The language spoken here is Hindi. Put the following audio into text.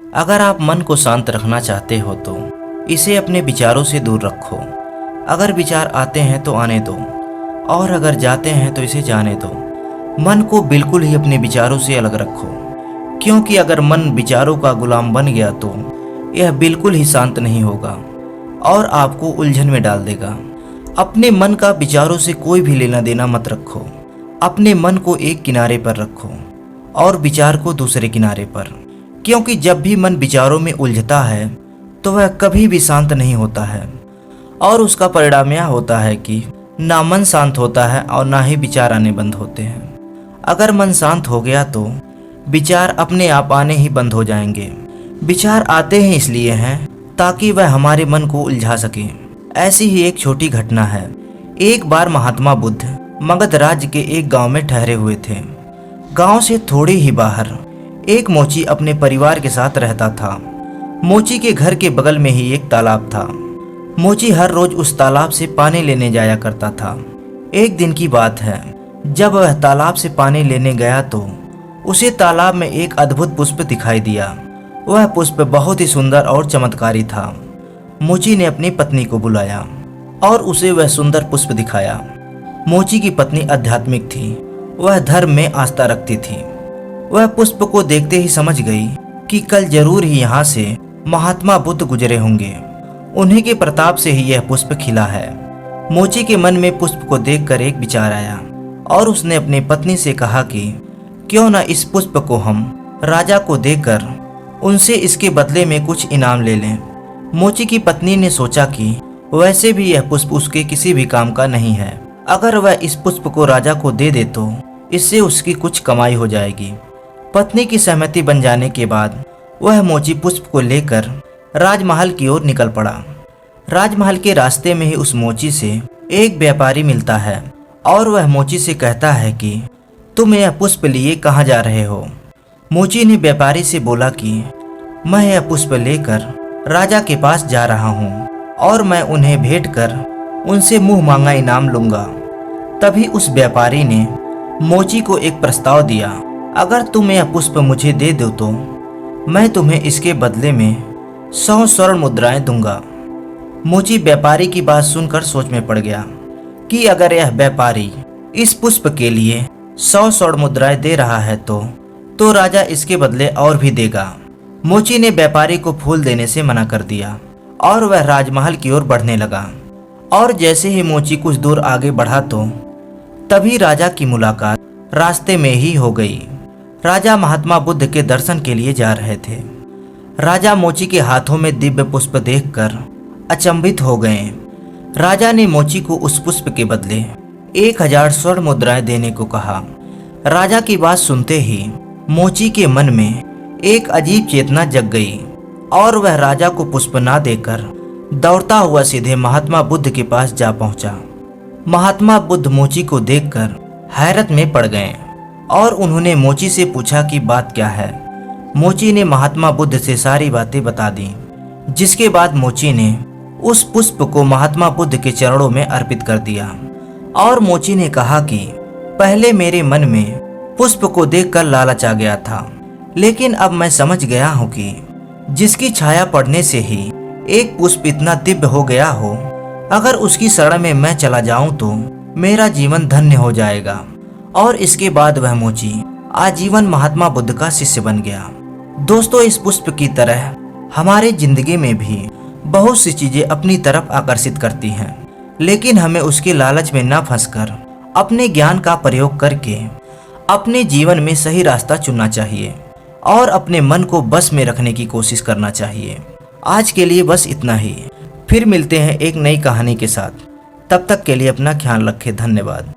अगर आप मन को शांत रखना चाहते हो तो इसे अपने विचारों से दूर रखो। अगर विचार आते हैं तो आने दो, और अगर जाते हैं तो इसे जाने दो। मन को बिल्कुल ही अपने विचारों से अलग रखो, क्योंकि अगर मन विचारों का गुलाम बन गया तो यह बिल्कुल ही शांत नहीं होगा और आपको उलझन में डाल देगा। अपने मन का विचारों से कोई भी लेना देना मत रखो। अपने मन को एक किनारे पर रखो और विचार को दूसरे किनारे पर, क्योंकि जब भी मन विचारों में उलझता है तो वह कभी भी शांत नहीं होता है, और उसका परिणाम यह होता है कि ना मन शांत होता है और ना ही विचार आने बंद होते हैं। अगर मन शांत हो गया तो विचार अपने आप आने ही बंद हो जाएंगे। विचार आते हैं इसलिए हैं ताकि वह हमारे मन को उलझा सके। ऐसी ही एक छोटी घटना है। एक बार महात्मा बुद्ध मगध राज्य के एक गांव में ठहरे हुए थे। गांव से थोड़े ही बाहर एक मोची अपने परिवार के साथ रहता था। मोची के घर के बगल में ही एक तालाब था। मोची हर रोज उस तालाब से पानी लेने जाया करता था। एक दिन की बात है, जब वह तालाब से पानी लेने गया तो उसे तालाब में एक अद्भुत पुष्प दिखाई दिया। वह पुष्प बहुत ही सुंदर और चमत्कारी था। मोची ने अपनी पत्नी को बुलाया और उसे वह सुंदर पुष्प दिखाया। मोची की पत्नी आध्यात्मिक थी, वह धर्म में आस्था रखती थी। वह पुष्प को देखते ही समझ गई कि कल जरूर ही यहाँ से महात्मा बुद्ध गुजरे होंगे। उन्हीं के प्रताप से ही यह पुष्प खिला है। मोची के मन में पुष्प को देखकर एक विचार आया और उसने अपनी पत्नी से कहा कि क्यों न इस पुष्प को हम राजा को देकर उनसे इसके बदले में कुछ इनाम ले लें। मोची की पत्नी ने सोचा कि वैसे भी यह पुष्प उसके किसी भी काम का नहीं है। अगर वह इस पुष्प को राजा को दे दे तो इससे उसकी कुछ कमाई हो जाएगी। पत्नी की सहमति बन जाने के बाद वह मोची पुष्प को लेकर राजमहल की ओर निकल पड़ा। राजमहल के रास्ते में ही उस मोची से एक व्यापारी मिलता है और वह मोची से कहता है कि तुम यह पुष्प लिए कहाँ जा रहे हो। मोची ने व्यापारी से बोला कि मैं यह पुष्प लेकर राजा के पास जा रहा हूँ और मैं उन्हें भेंट कर उनसे मुंह मांगा इनाम लूंगा। तभी उस व्यापारी ने मोची को एक प्रस्ताव दिया, अगर तुम यह पुष्प मुझे दे दो तो मैं तुम्हें इसके बदले में 100 स्वर्ण मुद्राएं दूंगा। मोची व्यापारी की बात सुनकर सोच में पड़ गया कि अगर यह व्यापारी इस पुष्प के लिए 100 स्वर्ण मुद्राएं दे रहा है तो राजा इसके बदले और भी देगा। मोची ने व्यापारी को फूल देने से मना कर दिया और वह राजमहल की ओर बढ़ने लगा। और जैसे ही मोची कुछ दूर आगे बढ़ा तो तभी राजा की मुलाकात रास्ते में ही हो गई। राजा महात्मा बुद्ध के दर्शन के लिए जा रहे थे। राजा मोची के हाथों में दिव्य पुष्प देखकर अचंभित हो गए। राजा ने मोची को उस पुष्प के बदले 1000 स्वर्ण मुद्राएं देने को कहा। राजा की बात सुनते ही मोची के मन में एक अजीब चेतना जग गई और वह राजा को पुष्प ना देकर दौड़ता हुआ सीधे महात्मा बुद्ध के पास जा पहुंचा। महात्मा बुद्ध मोची को देखकर हैरत में पड़ गए और उन्होंने मोची से पूछा कि बात क्या है। मोची ने महात्मा बुद्ध से सारी बातें बता दी, जिसके बाद मोची ने उस पुष्प को महात्मा बुद्ध के चरणों में अर्पित कर दिया। और मोची ने कहा कि पहले मेरे मन में पुष्प को देखकर लालच आ गया था, लेकिन अब मैं समझ गया हूँ कि जिसकी छाया पड़ने से ही एक पुष्प इतना दिव्य हो गया हो, अगर उसकी शरण में मैं चला जाऊं तो मेरा जीवन धन्य हो जाएगा। और इसके बाद वह मोची आजीवन महात्मा बुद्ध का शिष्य बन गया। दोस्तों, इस पुष्प की तरह हमारे जिंदगी में भी बहुत सी चीजें अपनी तरफ आकर्षित करती हैं, लेकिन हमें उसके लालच में न फंसकर अपने ज्ञान का प्रयोग करके अपने जीवन में सही रास्ता चुनना चाहिए और अपने मन को बस में रखने की कोशिश करना चाहिए। आज के लिए बस इतना ही। फिर मिलते हैं एक नई कहानी के साथ। तब तक के लिए अपना ख्याल रखें। धन्यवाद।